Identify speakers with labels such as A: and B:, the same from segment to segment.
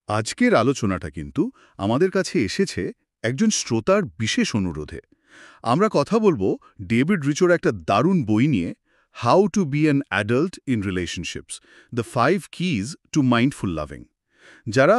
A: আজকের আলোচনাটা কিন্তু আমাদের কাছে এসেছে একজন শ্রোতার বিশেষ অনুরোধে। আমরা কথা বলবো ডেভিড রিচোর একটা দারুণ বই নিয়ে, how to be an adult in relationships, the 5 keys to mindful loving. যারা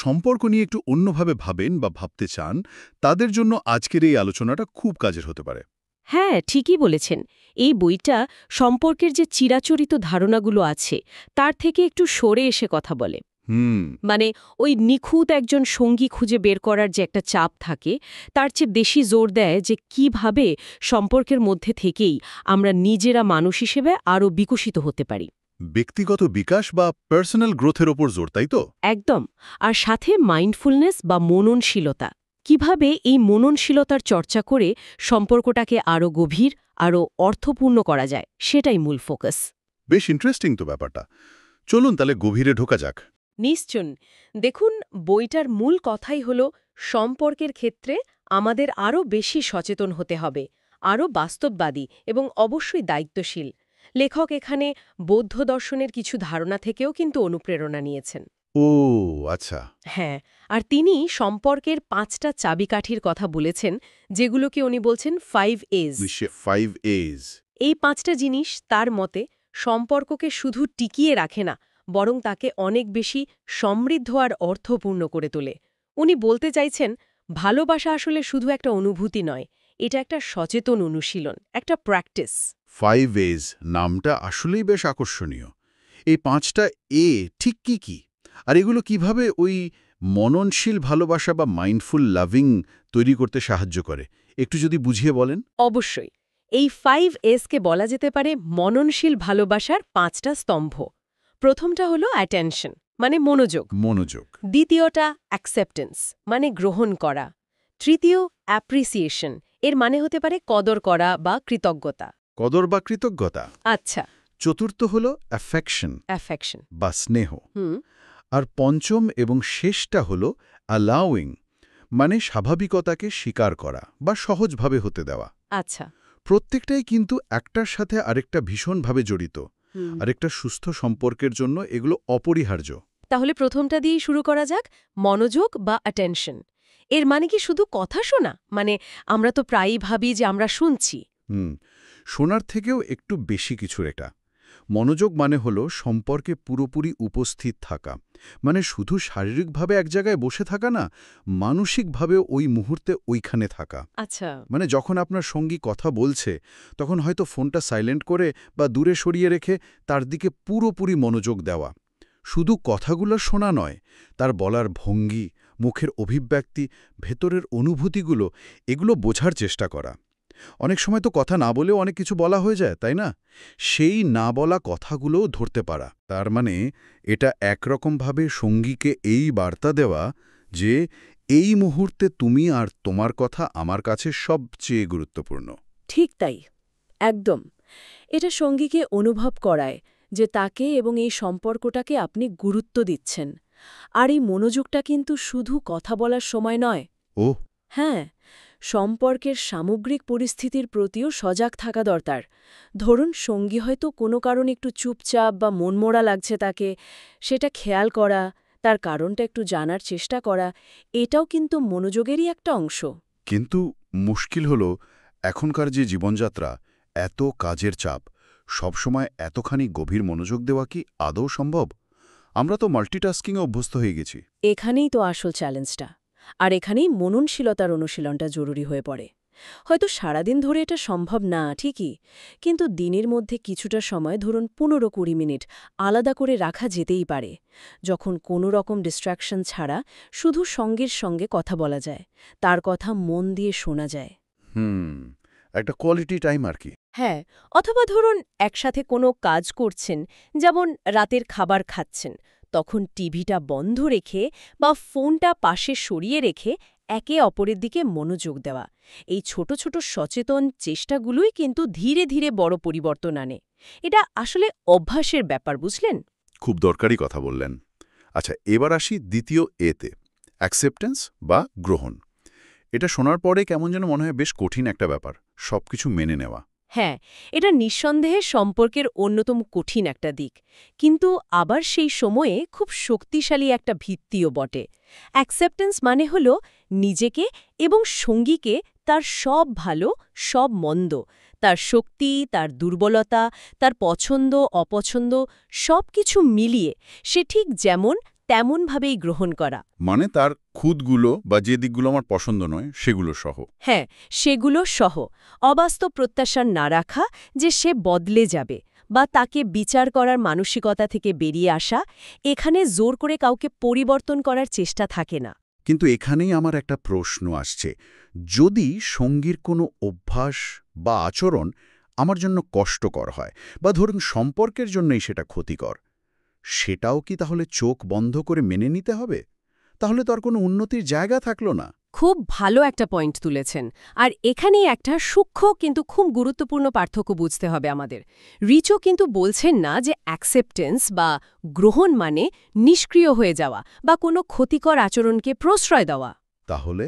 A: সম্পর্ক নিয়ে একটু অন্যভাবে ভাবেন বা ভাবতে চান, তাদের জন্য আজকের এই আলোচনাটা খুব কাজের হতে পারে।
B: হ্যাঁ, ঠিকই বলেছেন। এই বইটা সম্পর্কের যে চিরাচরিত ধারণাগুলো আছে তার থেকে একটু সরে এসে কথা বলে।
A: হুম।
B: মানে ওই নিখুঁত একজন সঙ্গী খুঁজে বের করার যে একটা চাপ থাকে, তার চেয়ে বেশি জোর দেয় যে কিভাবে সম্পর্কের মধ্যে থেকেই আমরা নিজেরা মানুষ হিসেবে আরও বিকশিত হতে পারি।
A: ব্যক্তিগত বিকাশ বা পার্সোনাল গ্রোথের ওপর জোর, তাই তো?
B: একদম। আর সাথে মাইন্ডফুলনেস বা মননশীলতা, কিভাবে এই মননশীলতার চর্চা করে সম্পর্কটাকে আরও গভীর, আরও অর্থপূর্ণ করা যায়, সেটাই মূল ফোকাস।
A: বেশ ইন্টারেস্টিং তো ব্যাপারটা। চলুন তাহলে গভীরে ঢোকা যাক।
B: নিশ্চয়। দেখুন, বইটার মূল কথাই হল সম্পর্কের ক্ষেত্রে আমাদের আরও বেশি সচেতন হতে হবে, আরও বাস্তববাদী এবং অবশ্যই দায়িত্বশীল। লেখক এখানে বৌদ্ধ দর্শনের কিছু ধারণা থেকেও কিন্তু অনুপ্রেরণা নিয়েছেন।
A: ও আচ্ছা।
B: হ্যাঁ, আর তিনি সম্পর্কের 5টা চাবিকাঠির কথা বলেছেন, যেগুলোকে উনি বলছেন 5 A's।
A: 5 A's।
B: এই 5টা জিনিস তার মতে সম্পর্ককে শুধু টিকিয়ে রাখে না, বরং তাকে অনেক বেশি সমৃদ্ধ আর অর্থপূর্ণ করে তোলে। উনি বলতে চাইছেন, ভালোবাসা আসলে শুধু একটা অনুভূতি নয়, এটা একটা সচেতন অনুশীলন, একটা প্র্যাকটিস।
A: 5 A's নামটা আসলেই বেশ আকর্ষণীয়। এই 5টা এ ঠিক কি কি? আর এগুলো কিভাবে ওই মননশীল ভালোবাসা বা মাইন্ডফুল লাভিং তৈরি করতে সাহায্য করে, একটু যদি বুঝিয়ে বলেন।
B: অবশ্যই। এই 5 Sকে বলা যেতে পারে মননশীল ভালোবাসার 5টা স্তম্ভ। প্রথমটা হলো অ্যাটেনশন, মানে মনোযোগ।
A: মনোযোগ।
B: দ্বিতীয়টা অ্যাকসেপ্টেন্স, মানে গ্রহণ করা। তৃতীয় অ্যাপ্রিসিয়েশন, এর মানে হতে পারে কদর করা বা কৃতজ্ঞতা।
A: কদর বা কৃতজ্ঞতা।
B: আচ্ছা।
A: চতুর্থ হলো অ্যাফেকশন
B: অ্যাফেকশন।
A: বা স্নেহ।
B: হুম।
A: আর পঞ্চম এবং শেষটা হলো অ্যালাউইং, মানে স্বাভাবিকতাকে স্বীকার করা বা সহজভাবে হতে দেওয়া।
B: আচ্ছা।
A: প্রত্যেকটাই কিন্তু একটার সাথে আরেকটা ভীষণভাবে জড়িত।
B: হুম।
A: আরেকটা সুস্থ সম্পর্কের জন্য এগুলো অপরিহার্য।
B: তাহলে প্রথমটা দিয়েই শুরু করা যাক, মনোযোগ বা অ্যাটেনশন। এর মানে কি শুধু কথা শোনা? মানে আমরা তো প্রায়ই ভাবি যে আমরা শুনছি।
A: শোনার থেকেও একটু বেশি কিছুর এটা। মনোযোগ মানে হলো সম্পর্কে পুরোপুরি উপস্থিত থাকা, মানে শুধু শারীরিকভাবে এক জায়গায় বসে থাকা না, মানসিকভাবে ওই মুহূর্তে ওইখানে থাকা।
B: আচ্ছা।
A: মানে যখন আপনার সঙ্গী কথা বলছে, তখন হয়তো ফোনটা সাইলেন্ট করে বা দূরে সরিয়ে রেখে তার দিকে পুরোপুরি মনোযোগ দেওয়া। শুধু কথাগুলো শোনা নয়, তার বলার ভঙ্গি, মুখের অভিব্যক্তি, ভেতরের অনুভূতিগুলো, এগুলো বোঝার চেষ্টা করা। অনেক সময় তো কথা না বলেও অনেক কিছু বলা হয়ে যায়, তাই না? সেই না বলা কথাগুলোও ধরতে পারা। তার মানে এটা একরকমভাবে সঙ্গীকে এই বার্তা দেওয়া যে এই মুহূর্তে তুমি আর তোমার কথা আমার কাছে সবচেয়ে গুরুত্বপূর্ণ।
B: ঠিক তাই, একদম। এটা সঙ্গীকে অনুভব করায় যে তাকে এবং এই সম্পর্কটাকে আপনি গুরুত্ব দিচ্ছেন। আর এই মনোযোগটা কিন্তু শুধু কথা বলার সময় নয়।
A: ও
B: হ্যাঁ, সম্পর্কের সামগ্রিক পরিস্থিতির প্রতিও সজাগ থাকা দরকার। ধরুন, সঙ্গী হয়তো কোনো কারণে একটু চুপচাপ বা মনমরা লাগছে তাকে, সেটা খেয়াল করা, তার কারণটা একটু জানার চেষ্টা করা, এটাও কিন্তু মনোযোগেরই একটা অংশ।
A: কিন্তু মুশকিল হলো, এখনকার যে জীবনযাত্রা, এত কাজের চাপ, সবসময় এতখানি গভীর মনোযোগ দেওয়া কি আদৌ সম্ভব? আমরা তো মাল্টিটাস্কিংয়ে অভ্যস্ত হয়ে গেছি।
B: এখানেই তো আসল চ্যালেঞ্জটা। আর এখানেই মননশীলতার অনুশীলনটা জরুরি হয়ে পড়ে। হয়তো সারাদিন ধরে এটা সম্ভব না, ঠিকই, কিন্তু দিনের মধ্যে কিছুটা সময়, ধরুন 15-20 মিনিট আলাদা করে রাখা যেতেই পারে, যখন কোনো রকম ডিস্ট্র্যাকশন ছাড়া শুধু সঙ্গীর সঙ্গে কথা বলা যায়, তার কথা মন দিয়ে শোনা যায়।
A: একটা কোয়ালিটি টাইম আর কি।
B: হ্যাঁ, অথবা ধরুন একসাথে কোনো কাজ করছেন, যেমন রাতের খাবার খাচ্ছেন, তখন টিভিটা বন্ধ রেখে বা ফোনটা পাশে সরিয়ে রেখে একে অপরের দিকে মনোযোগ দেওয়া। এই ছোট ছোট সচেতন চেষ্টাগুলোই কিন্তু ধীরে ধীরে বড় পরিবর্তন আনে। এটা আসলে অভ্যাসের ব্যাপার, বুঝলেন?
A: খুব দরকারি কথা বললেন। আচ্ছা, এবার আসি দ্বিতীয় এতে, অ্যাকসেপ্টেন্স বা গ্রহণ। এটা শোনার পরে কেমন যেন মনে হয় বেশ কঠিন একটা ব্যাপার, সবকিছু মেনে নেওয়া।
B: হ্যাঁ, এটা নিঃসন্দেহে সম্পর্কের অন্যতম কঠিন একটা দিক, কিন্তু আবার সেই সময়ে খুব শক্তিশালী একটা ভিত্তিও বটে। অ্যাকসেপ্টেন্স মানে হল নিজেকে এবং সঙ্গীকে তার সব ভালো, সব মন্দ, তার শক্তি, তার দুর্বলতা, তার পছন্দ অপছন্দ সবকিছু মিলিয়ে সে ঠিক যেমন তেমনভাবেই গ্রহণ করা।
A: মানে তার খুঁতগুলো বা যে দিকগুলো আমার পছন্দ নয় সেগুলো সহ।
B: হ্যাঁ, সেগুলো সহ। অবাস্তব প্রত্যাশা না রাখা যে সে বদলে যাবে বা তাকে বিচার করার মানসিকতা থেকে বেরিয়ে আসা, এখানে জোর করে কাউকে পরিবর্তন করার চেষ্টা থাকে না।
A: কিন্তু এখানেই আমার একটা প্রশ্ন আসছে, যদি সঙ্গীর কোনো অভ্যাস বা আচরণ আমার জন্য কষ্টকর হয় বা ধরুন সম্পর্কের জন্যই সেটা ক্ষতিকর, সেটাও কি তাহলে চোখ বন্ধ করে মেনে নিতে হবে? তাহলে তো আর কোনো উন্নতির জায়গা থাকলো না।
B: খুব ভালো একটা পয়েন্ট তুলেছেন, আর এখানেই একটা সূক্ষ্ম কিন্তু খুব গুরুত্বপূর্ণ পার্থক্য বুঝতে হবে আমাদের। রিচো কিন্তু বলছেন না যে অ্যাকসেপ্টেন্স বা গ্রহণ মানে নিষ্ক্রিয় হয়ে যাওয়া বা কোনো ক্ষতিকর আচরণকে প্রশ্রয় দেওয়া।
A: তাহলে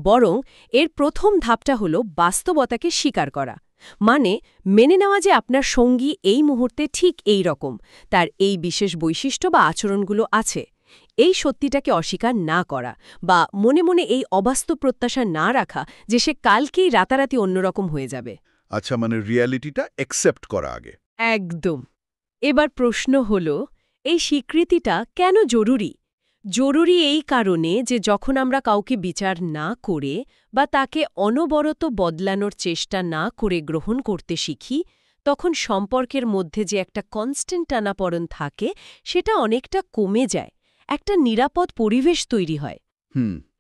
B: বরং এর প্রথম ধাপটা হলো বাস্তবতাকে স্বীকার করা, মানে মেনে নেওয়া যে আপনার সঙ্গী এই মুহূর্তে ঠিক এই রকম, তার এই বিশেষ বৈশিষ্ট্য বা আচরণগুলো আছে। এই সত্যিটাকে অস্বীকার না করা বা মনে মনে এই অবাস্তব প্রত্যাশা না রাখা যে সে কালকেই রাতারাতি অন্যরকম হয়ে যাবে।
A: আচ্ছা, মানে রিয়ালিটিটা অ্যাকসেপ্ট করা আগে।
B: একদম। এবার প্রশ্ন হল, এই স্বীকৃতিটা কেন জরুরি? জরুরি এই কারণে যে যখন আমরা কাউকে বিচার না করে বা তাকে অনবরত বদলানোর চেষ্টা না করে গ্রহণ করতে শিখি, তখন সম্পর্কের মধ্যে যে একটা কনস্ট্যান্ট টানাপড়েন থাকে সেটা অনেকটা কমে যায়, একটা নিরাপদ পরিবেশ তৈরি হয়।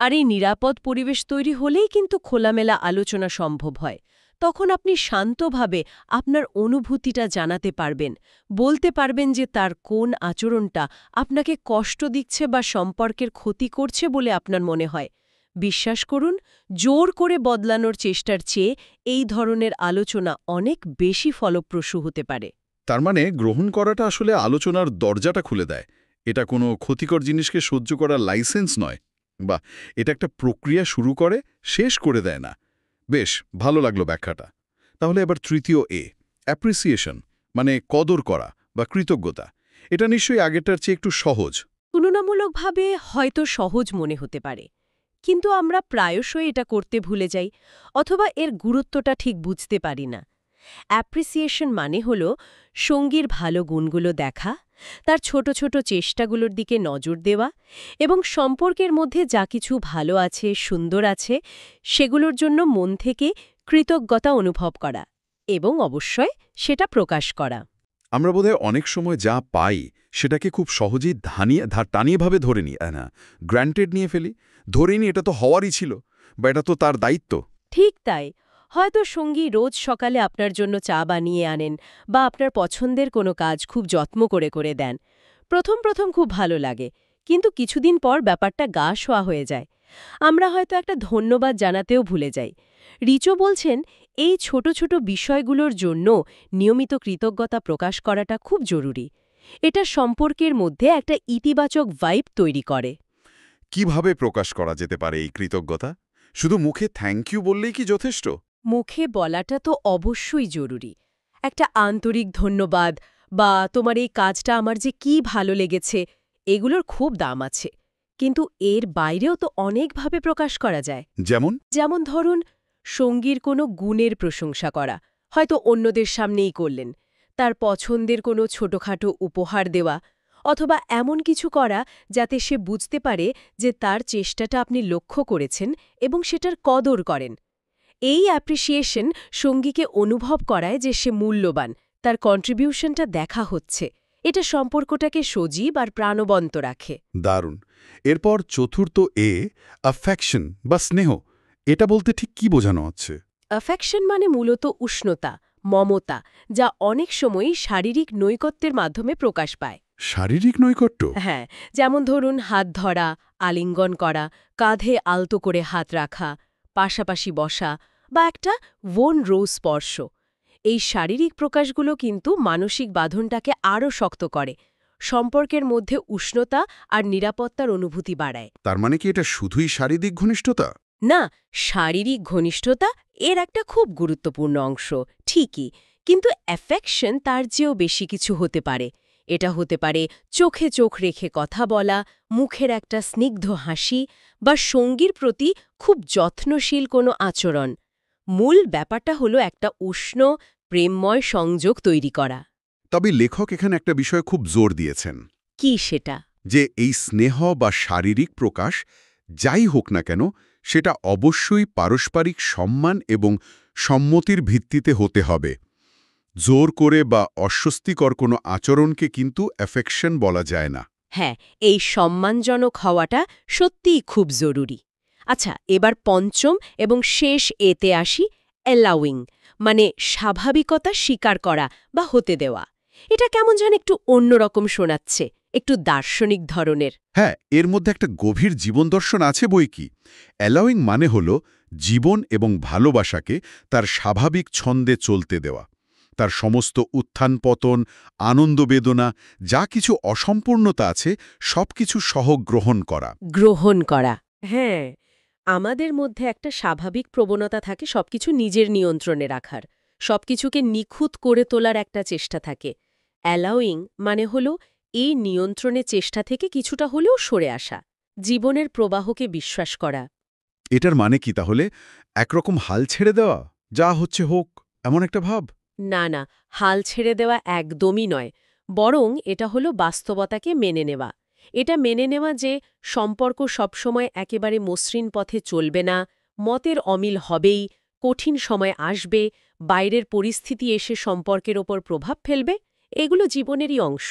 B: আর এই নিরাপদ পরিবেশ তৈরি হলেই কিন্তু খোলামেলা আলোচনা সম্ভব হয়। তখন আপনি শান্তভাবে আপনার অনুভূতিটা জানাতে পারবেন, বলতে পারবেন যে তার কোন আচরণটা আপনাকে কষ্ট দিচ্ছে বা সম্পর্কের ক্ষতি করছে বলে আপনার মনে হয়। বিশ্বাস করুন, জোর করে বদলানোর চেষ্টার চেয়ে এই ধরনের আলোচনা অনেক বেশি ফলপ্রসূ হতে পারে।
A: তার মানে গ্রহণ করাটা আসলে আলোচনার দরজাটা খুলে দেয়। এটা কোনো ক্ষতিকর জিনিসকে সহ্য করার লাইসেন্স নয়, বা এটা একটা প্রক্রিয়া শুরু করে শেষ করে দেয় না। বেশ ভালো লাগলো ব্যাখ্যাটা। তাহলে এবার তৃতীয় অ্যাপ্রিসিয়েশন, মানে কদর করা বা কৃতজ্ঞতা। এটা নিশ্চয়ই আগেরটার চেয়ে একটু সহজ।
B: তুলনামূলকভাবে হয়তো সহজ মনে হতে পারে, কিন্তু আমরা প্রায়শই এটা করতে ভুলে যাই অথবা এর গুরুত্বটা ঠিক বুঝতে পারি না। অ্যাপ্রিসিয়েশন মানে হল সঙ্গীর ভালো গুণগুলো দেখা, তার ছোট ছোট চেষ্টাগুলোর দিকে নজর দেওয়া এবং সম্পর্কের মধ্যে যা কিছু ভালো আছে, সুন্দর আছে, সেগুলোর জন্য মন থেকে কৃতজ্ঞতা অনুভব করা এবং অবশ্যই সেটা প্রকাশ করা।
A: আমরা বোধহয় অনেক সময় যা পাই সেটাকে খুব সহজেই টানিয়েভাবে ধরে নিই, না গ্র্যান্টেড নিয়ে ফেলি, ধরে নিই এটা তো হওয়ারই ছিল বা এটা তো তার দায়িত্ব।
B: ঠিক তাই। হয়তো সঙ্গী রোজ সকালে আপনার জন্য চা বানিয়ে আনেন বা আপনার পছন্দের কোনো কাজ খুব যত্ন করে করে দেন। প্রথম প্রথম খুব ভালো লাগে, কিন্তু কিছুদিন পর ব্যাপারটা গা শোয়া হয়ে যায়। আমরা হয়তো একটা ধন্যবাদ জানাতেও ভুলে যাই। রিচো বলছেন, এই ছোট ছোট বিষয়গুলোর জন্য নিয়মিত কৃতজ্ঞতা প্রকাশ করাটা খুব জরুরি। এটা সম্পর্কের মধ্যে একটা ইতিবাচক ভাইব তৈরি করে।
A: কিভাবে প্রকাশ করা যেতে পারে এই কৃতজ্ঞতা? শুধু মুখে থ্যাংক ইউ বললেই কি যথেষ্ট?
B: মুখে বলাটা তো অবশ্যই জরুরি। একটা আন্তরিক ধন্যবাদ বা তোমার এই কাজটা আমার যে কি ভালো লেগেছে, এগুলোর খুব দাম আছে। কিন্তু এর বাইরেও তো অনেকভাবে প্রকাশ করা যায়।
A: যেমন?
B: যেমন ধরুন, সঙ্গীর কোনো গুণের প্রশংসা করা, হয়তো অন্যদের সামনেই করলেন, তার পছন্দের কোনো ছোটখাটো উপহার দেওয়া, অথবা এমন কিছু করা যাতে সে বুঝতে পারে যে তার চেষ্টাটা আপনি লক্ষ্য করেছেন এবং সেটার কদর করেন। এই অ্যাপ্রিসিয়েশন সঙ্গীকে অনুভব করায় যে সে মূল্যবান, তার কন্ট্রিবিউশনটা দেখা হচ্ছে। এটা সম্পর্কটাকে সজীব আর প্রাণবন্ত রাখে।
A: দারুণ। এরপর চতুর্থ অ্যাফেকশন বা স্নেহ, এটা বলতে ঠিক কি বোঝানো হচ্ছে?
B: অ্যাফেকশন মানে মূলত উষ্ণতা, মমতা, যা অনেক সময়ই শারীরিক নৈকট্যের মাধ্যমে প্রকাশ পায়।
A: শারীরিক নৈকট্য?
B: হ্যাঁ, যেমন ধরুন হাত ধরা, আলিঙ্গন করা, কাঁধে আলতো করে হাত রাখা, পাশাপাশি বসা বা একটা ওন রো স্পর্শ। এই শারীরিক প্রকাশগুলো কিন্তু মানসিক বাঁধনটাকে আরও শক্ত করে, সম্পর্কের মধ্যে উষ্ণতা আর নিরাপত্তার অনুভূতি বাড়ায়।
A: তার মানে কি এটা শুধুই শারীরিক ঘনিষ্ঠতা?
B: না, শারীরিক ঘনিষ্ঠতা এর একটা খুব গুরুত্বপূর্ণ অংশ, ঠিকই, কিন্তু অ্যাফেকশন তার চেয়েও বেশি কিছু হতে পারে। এটা হতে পারে চোখে চোখ রেখে কথা বলা, মুখের একটা স্নিগ্ধ হাসি, বা সঙ্গীর প্রতি খুব যত্নশীল কোনো আচরণ। মূল ব্যাপারটা হলো একটা উষ্ণ, প্রেমময় সংযোগ তৈরি করা।
A: তবে লেখক এখানে একটা বিষয় খুব জোর দিয়েছেন,
B: কি সেটা?
A: যে এই স্নেহ বা শারীরিক প্রকাশ যাই হোক না কেন, সেটা অবশ্যই পারস্পরিক সম্মান এবং সম্মতির ভিত্তিতে হতে হবে। জোর করে বা অস্বস্তিকর কোনো আচরণকে কিন্তু অ্যাফেকশন বলা যায় না।
B: হ্যাঁ, এই সম্মানজনক হওয়াটা সত্যিই খুব জরুরি। আচ্ছা, এবার পঞ্চম এবং শেষ এতে আসি, অ্যালাউইং, মানে স্বাভাবিকতা স্বীকার করা বা হতে দেওয়া। এটা কেমন যেন একটু অন্যরকম শোনাচ্ছে, একটু দার্শনিক ধরনের।
A: হ্যাঁ, এর মধ্যে একটা গভীর জীবন দর্শন আছে বই কি। অ্যালাউইং মানে হল জীবন এবং ভালোবাসাকে তার স্বাভাবিক ছন্দে চলতে দেওয়া। তার সমস্ত উত্থান পতন, আনন্দ বেদনা, যা কিছু অসম্পূর্ণতা আছে সবকিছু সহ গ্রহণ করা।
B: গ্রহণ করা, হ্যাঁ। আমাদের মধ্যে একটা স্বাভাবিক প্রবণতা থাকে সবকিছু নিজের নিয়ন্ত্রণে রাখার, সবকিছুকে নিখুঁত করে তোলার একটা চেষ্টা থাকে। অ্যালাউইং মানে হলো এই নিয়ন্ত্রণের চেষ্টা থেকে কিছুটা হলেও সরে আসা, জীবনের প্রবাহকে বিশ্বাস করা।
A: এটার মানে কি তাহলে? একরকম হাল ছেড়ে দেওয়া, যা হচ্ছে হোক, এমন একটা ভাব?
B: না না, হাল ছেড়ে দেওয়া একদমই নয়, বরং এটা হলো বাস্তবতাকে মেনে নেওয়া। এটা মেনে নেওয়া যে সম্পর্ক সবসময় একেবারে মসৃণ পথে চলবে না, মতের অমিল হবেই, কঠিন সময় আসবে, বাইরের পরিস্থিতি এসে সম্পর্কের ওপর প্রভাব ফেলবে, এগুলো জীবনেরই অংশ।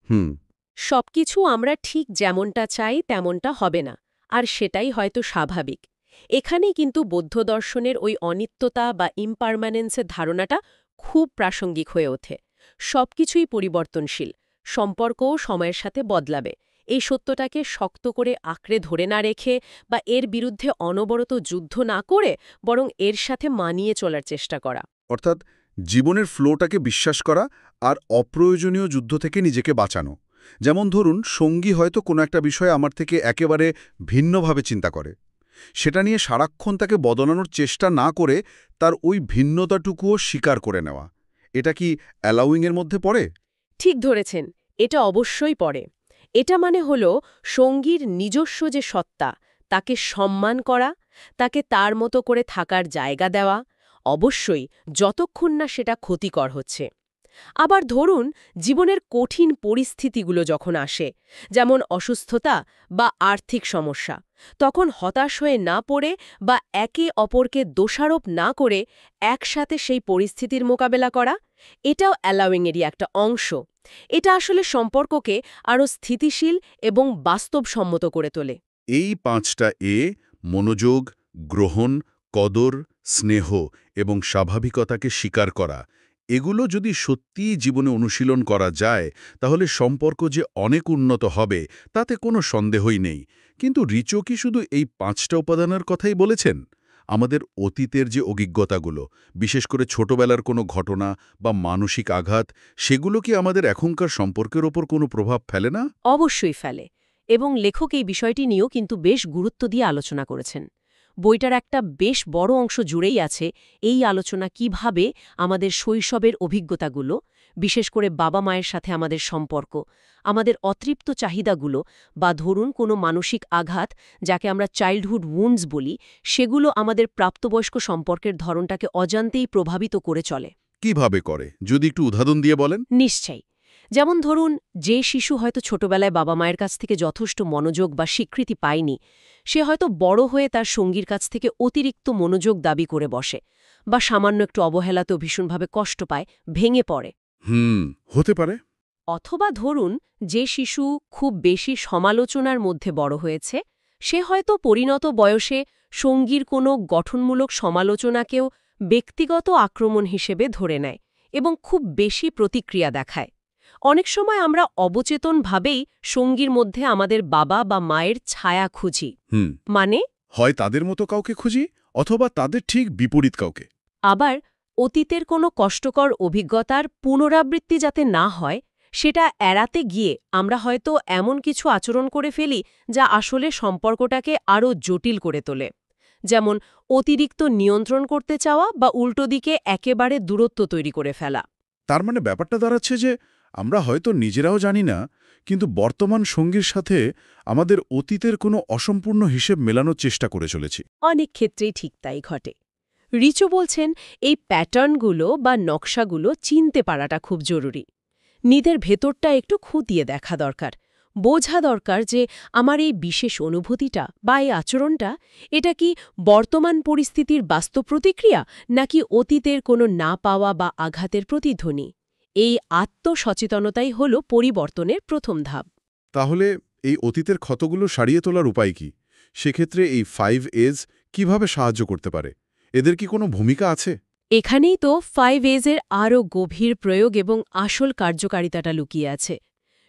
A: হুম।
B: সবকিছু আমরা ঠিক যেমনটা চাই তেমনটা হবে না, আর সেটাই হয়তো স্বাভাবিক। এখানেই কিন্তু বৌদ্ধ দর্শনের ওই অনিত্যতা বা ইমপারমানেন্সের ধারণাটা খুব প্রাসঙ্গিক হয়ে ওঠে। সবকিছুই পরিবর্তনশীল, সম্পর্কও সময়ের সাথে বদলাবে। এই সত্যটাকে শক্ত করে আঁকড়ে ধরে না রেখে বা এর বিরুদ্ধে অনবরত যুদ্ধ না করে, বরং এর সাথে মানিয়ে চলার চেষ্টা করা।
A: অর্থাৎ জীবনের ফ্লোটাকে বিশ্বাস করা আর অপ্রয়োজনীয় যুদ্ধ থেকে নিজেকে বাঁচানো। যেমন ধরুন, সঙ্গী হয়তো কোনো একটা বিষয়ে আমার থেকে একেবারে ভিন্নভাবে চিন্তা করে, সেটা নিয়ে সারাক্ষণ তাকে বদলানোর চেষ্টা না করে তার ওই ভিন্নতাটুকুও স্বীকার করে নেওয়া। এটা কি অ্যালাউইংয়ের মধ্যে পড়ে?
B: ঠিক ধরেছেন, এটা অবশ্যই পড়ে। এটা মানে হলো সঙ্গীর নিজস্ব যে সত্তা, তাকে সম্মান করা, তাকে তার মতো করে থাকার জায়গা দেওয়া, অবশ্যই যতক্ষণ না সেটা ক্ষতিকর হচ্ছে। আবার ধরুন, জীবনের কঠিন পরিস্থিতিগুলো যখন আসে, যেমন অসুস্থতা বা আর্থিক সমস্যা, তখন হতাশ হয়ে না পড়ে বা একে অপরকে দোষারোপ না করে একসাথে সেই পরিস্থিতির মোকাবেলা করা, এটাও অ্যালাউইংয়েরই একটা অংশ। এটা আসলে সম্পর্ককে আরও স্থিতিশীল এবং বাস্তবসম্মত করে তোলে।
A: এই 5টা মনোযোগ, গ্রহণ, কদর, স্নেহ এবং স্বাভাবিকতাকে স্বীকার করা, এগুলো যদি সত্যিই জীবনে অনুশীলন করা যায়, তাহলে সম্পর্ক যে অনেক উন্নত হবে তাতে কোনো সন্দেহই নেই। কিন্তু রিচো কি শুধু এই 5টা উপাদানের কথাই বলেছেন? আমাদের অতীতের যে অভিজ্ঞতাগুলো, বিশেষ করে ছোটবেলার কোনো ঘটনা বা মানসিক আঘাত, সেগুলো কি আমাদের এখনকার সম্পর্কের ওপর কোনো প্রভাব ফেলে না?
B: অবশ্যই ফেলে, এবং লেখক এই বিষয়টি নিয়েও কিন্তু বেশ গুরুত্ব দিয়ে আলোচনা করেছেন। বইটার একটা বেশ বড় অংশ জুড়েই আছে এই আলোচনা কিভাবে আমাদের শৈশবের অভিজ্ঞতাগুলো, বিশেষ করে বাবা মায়ের সাথে আমাদের সম্পর্ক, আমাদের অতৃপ্ত চাহিদাগুলো, বা ধরুন কোনো মানসিক আঘাত যাকে আমরা চাইল্ডহুড উন্ডস বলি, সেগুলো আমাদের প্রাপ্তবয়স্ক সম্পর্কের ধরনটাকে অজান্তেই প্রভাবিত করে চলে।
A: কিভাবে করে, যদি একটু উদাহরণ দিয়ে বলেন?
B: নিশ্চয়ই। যেমন ধরুন, যে শিশু হয়তো ছোটবেলায় বাবা মায়ের কাছ থেকে যথেষ্ট মনোযোগ বা স্বীকৃতি পায়নি, সে হয়তো বড় হয়ে তার সঙ্গীর কাছ থেকে অতিরিক্ত মনোযোগ দাবি করে বসে, বা সামান্য একটু অবহেলাতেও ভীষণভাবে কষ্ট পায়, ভেঙে পড়ে।
A: হতে পারে।
B: অথবা ধরুন, যে শিশু খুব বেশি সমালোচনার মধ্যে বড় হয়েছে, সে হয়তো পরিণত বয়সে সঙ্গীর কোনো গঠনমূলক সমালোচনাকেও ব্যক্তিগত আক্রমণ হিসেবে ধরে নেয় এবং খুব বেশি প্রতিক্রিয়া দেখায়। অনেক সময় আমরা অবচেতনভাবেই সঙ্গীর মধ্যে আমাদের বাবা বা মায়ের ছায়া খুঁজি। মানে,
A: হয় তাদের মতো কাউকে খুঁজি, অথবা তাদের ঠিক বিপরীত কাউকে।
B: আবার অতীতের কোনো কষ্টকর অভিজ্ঞতার পুনরাবৃত্তি যাতে না হয়, সেটা এড়াতে গিয়ে আমরা হয়তো এমন কিছু আচরণ করে ফেলি যা আসলে সম্পর্কটাকে আরও জটিল করে তোলে। যেমন অতিরিক্ত নিয়ন্ত্রণ করতে চাওয়া বা উল্টো দিকে একেবারে দূরত্ব তৈরি করে ফেলা।
A: তার মানে ব্যাপারটা দাঁড়াচ্ছে যে আমরা হয়তো নিজেরাও জানি না, কিন্তু বর্তমান সঙ্গীর সাথে আমাদের অতীতের কোনো অসম্পূর্ণ হিসেব মেলানোর চেষ্টা করে চলেছি।
B: অনেক ক্ষেত্রেই ঠিক তাই ঘটে। রিচো বলছেন এই প্যাটার্নগুলো বা নকশাগুলো চিনতে পারাটা খুব জরুরি। নিজের ভেতরটা একটু খুঁটিয়ে দেখা দরকার, বোঝা দরকার যে আমার এই বিশেষ অনুভূতিটা বা এই আচরণটা এটা কি বর্তমান পরিস্থিতির বাস্তব প্রতিক্রিয়া নাকি অতীতের কোনো না পাওয়া বা আঘাতের প্রতিধ্বনি। এই আত্মসচেতনতাই হল পরিবর্তনের প্রথম ধাপ।
A: তাহলে এই অতীতের ক্ষতগুলো সারিয়ে তোলার উপায় কি? সেক্ষেত্রে এই 5 A's কিভাবে সাহায্য করতে পারে? এদের কি কোনো ভূমিকা আছে?
B: এখানেই তো 5 A's এর আরও গভীর প্রয়োগ এবং আসল কার্যকারিতাটা লুকিয়ে আছে।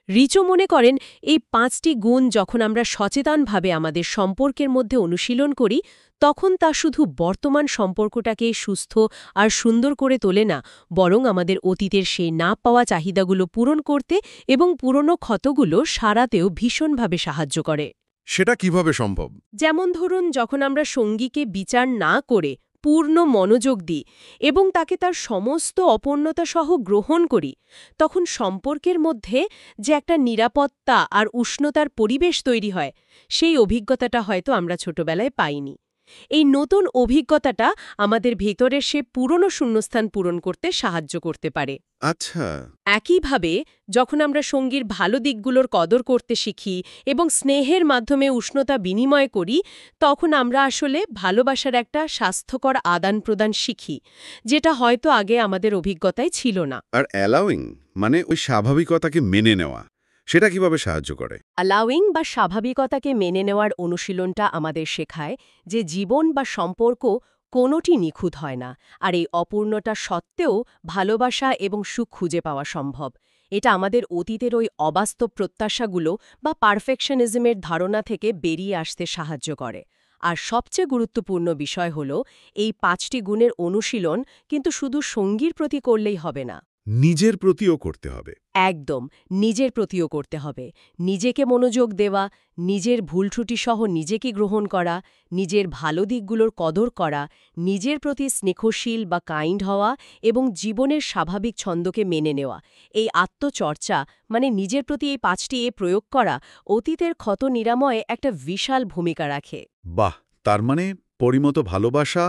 B: রিচো মনে করেন এই 5টি গুণ যখন আমরা সচেতনভাবে আমাদের সম্পর্কের মধ্যে অনুশীলন করি, তখন তা শুধু বর্তমান সম্পর্কটাকে সুস্থ আর সুন্দর করে তোলে না, বরং আমাদের অতীতের সেই না পাওয়া চাহিদাগুলো পূরণ করতে এবং পুরনো ক্ষতগুলো সারাতেও ভীষণভাবে সাহায্য করে।
A: সেটা কিভাবে সম্ভব?
B: যেমন ধরুন, যখন আমরা সঙ্গীকে বিচার না করে পূর্ণ মনোযোগ দিই এবং তাকে তার সমস্ত অপূর্ণতা সহ গ্রহণ করি, তখন সম্পর্কের মধ্যে যে একটা নিরাপত্তা আর উষ্ণতার পরিবেশ তৈরি হয়, সেই অভিজ্ঞতাটা হয়তো আমরা ছোটবেলায় পাইনি। এই নতুন অভিজ্ঞতাটা আমাদের ভেতরের সে পুরনো শূন্যস্থান পূরণ করতে সাহায্য করতে পারে।
A: আচ্ছা।
B: একইভাবে যখন আমরা সঙ্গীর ভালো দিকগুলোর কদর করতে শিখি এবং স্নেহের মাধ্যমে উষ্ণতা বিনিময় করি, তখন আমরা আসলে ভালোবাসার একটা স্বাস্থ্যকর আদান-প্রদান শিখি, যেটা হয়তো আগে আমাদের অভিজ্ঞতায় ছিল না।
A: আর অ্যালাউইং মানে ওই স্বাভাবিকতাকে মেনে নেওয়া, সেটা কিভাবে সাহায্য করে?
B: অ্যালাউইং বা স্বাভাবিকতাকে মেনে নেওয়ার অনুশীলনটা আমাদের শেখায় যে জীবন বা সম্পর্ক কোনোটি নিখুঁত হয় না, আর এই অপূর্ণতা সত্ত্বেও ভালোবাসা এবং সুখ খুঁজে পাওয়া সম্ভব। এটা আমাদের অতীতের ওই অবাস্তব প্রত্যাশাগুলো বা পারফেকশনিজমের ধারণা থেকে বেরিয়ে আসতে সাহায্য করে। আর সবচেয়ে গুরুত্বপূর্ণ বিষয় হল, এই 5টি গুণের অনুশীলন কিন্তু শুধু সঙ্গীর প্রতি করলেই হবে না,
A: নিজের প্রতিও করতে হবে।
B: একদম নিজের প্রতিও করতে হবে। নিজেকে মনোযোগ দেওয়া, নিজের ভুল ত্রুটি সহ নিজেকে গ্রহণ করা, নিজের ভালো দিকগুলোর কদর করা, নিজের প্রতি স্নেহশীল বা কাইন্ড হওয়া এবং জীবনের স্বাভাবিক ছন্দকে মেনে নেওয়া। এই আত্মচর্চা মানে নিজের প্রতি এই 5টি এ প্রয়োগ করা অতীতের ক্ষত নিরাময়ে একটা বিশাল ভূমিকা রাখে।
A: বাহ! তার মানে পরিমতো ভালোবাসা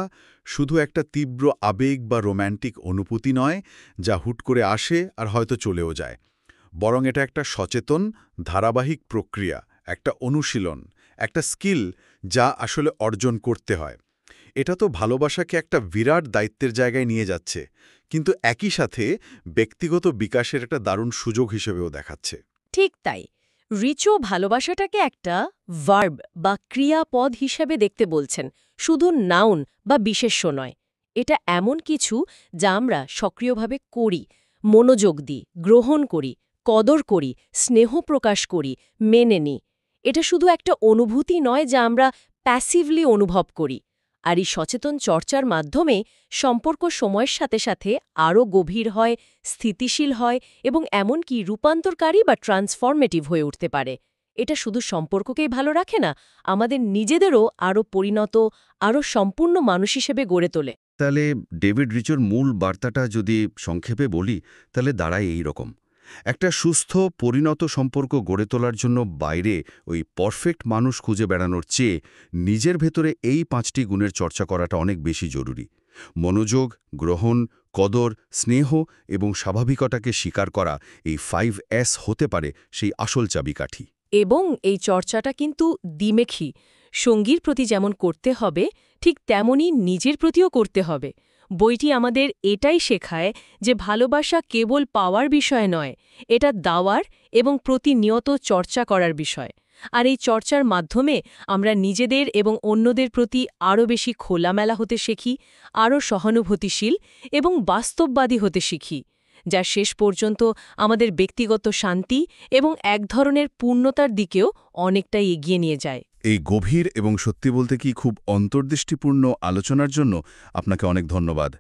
A: শুধু একটা তীব্র আবেগ বা রোম্যান্টিক অনুভূতি নয়, যা হুট করে আসে আর হয়তো চলেও যায়। বরং এটা একটা সচেতন, ধারাবাহিক প্রক্রিয়া, একটা অনুশীলন, একটা স্কিল যা আসলে অর্জন করতে হয়। এটা তো ভালোবাসাকে একটা বিরাট দায়িত্বের জায়গায় নিয়ে যাচ্ছে, কিন্তু একই সাথে ব্যক্তিগত বিকাশের একটা দারুণ সুযোগ হিসেবেও দেখাচ্ছে।
B: ঠিক তাই। রিচো ভালোবাসাটাকে একটা ভার্ব বা ক্রিয়াপদ হিসেবে দেখতে বলছেন, শুধু নাউন বা বিশেষ্য নয়। এটা এমন কিছু যা আমরা সক্রিয়ভাবে করি, মনোযোগ দিই, গ্রহণ করি, কদর করি, স্নেহ প্রকাশ করি, মেনে নিই। এটা শুধু একটা অনুভূতি নয় যা আমরা প্যাসিভলি অনুভব করি। আর এই সচেতন চর্চার মাধ্যমে সম্পর্ক সময়ের সাথে সাথে আরও গভীর হয়, স্থিতিশীল হয় এবং এমনকি রূপান্তরকারী বা ট্রান্সফরমেটিভ হয়ে উঠতে পারে। এটা শুধু সম্পর্ককেই ভালো রাখে না, আমাদের নিজেদেরও আরও পরিণত, আরও সম্পূর্ণ মানুষ হিসেবে গড়ে তোলে।
C: তাহলে ডেভিড রিচোর মূল বার্তাটা যদি সংক্ষেপে বলি, তাহলে দাঁড়ায় এই রকম: একটা সুস্থ পরিণত সম্পর্ক গড়ে তোলার জন্য বাইরে ওই পারফেক্ট মানুষ খুঁজে বেড়ানোর চেয়ে নিজের ভেতরে এই 5টি গুণের চর্চা করাটা অনেক বেশি জরুরি। মনোযোগ, গ্রহণ, কদর, স্নেহ এবং স্বাভাবিকতাকে স্বীকার করা, এই 5S হতে পারে সেই আসল চাবিকাঠি।
B: এবং এই চর্চাটা কিন্তু দ্বিমেখী। সঙ্গীর প্রতি যেমন করতে হবে, ঠিক তেমনি নিজের প্রতিও করতে হবে। বইটি আমাদের এটাই শেখায় যে ভালোবাসা কেবল পাওয়ার বিষয় নয়, এটা দাওয়ার এবং প্রতিনিয়ত চর্চা করার বিষয়। আর এই চর্চার মাধ্যমে আমরা নিজেদের এবং অন্যদের প্রতি আরও বেশি খোলামেলা হতে শিখি, আরও সহানুভূতিশীল এবং বাস্তববাদী হতে শিখি, যা শেষ পর্যন্ত আমাদের ব্যক্তিগত শান্তি এবং এক ধরনের পূর্ণতার দিকেও অনেকটাই এগিয়ে নিয়ে যায়।
A: এই গভীর এবং সত্যি বলতে কি খুব অন্তর্দৃষ্টিপূর্ণ আলোচনার জন্য আপনাকে অনেক ধন্যবাদ।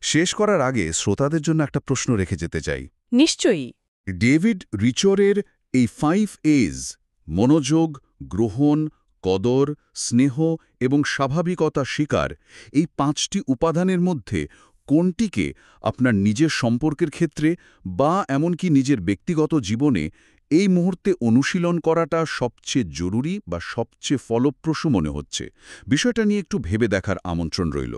A: শেষ করার আগে শ্রোতাদের জন্য একটা প্রশ্ন রেখে যেতে চাই।
B: নিশ্চয়ই।
A: ডেভিড রিচোরের এই 5 A's মনোযোগ, গ্রহণ, কদর, স্নেহ এবং স্বাভাবিকতা শিকার, এই 5টি উপাদানের মধ্যে কোনটিকে আপনার নিজের সম্পর্কের ক্ষেত্রে বা এমনকি নিজের ব্যক্তিগত জীবনে এই মুহূর্তে অনুশীলন করাটা সবচেয়ে জরুরি বা সবচেয়ে ফলপ্রসূ মনে হচ্ছে? বিষয়টা নিয়ে একটু ভেবে দেখার আমন্ত্রণ রইল।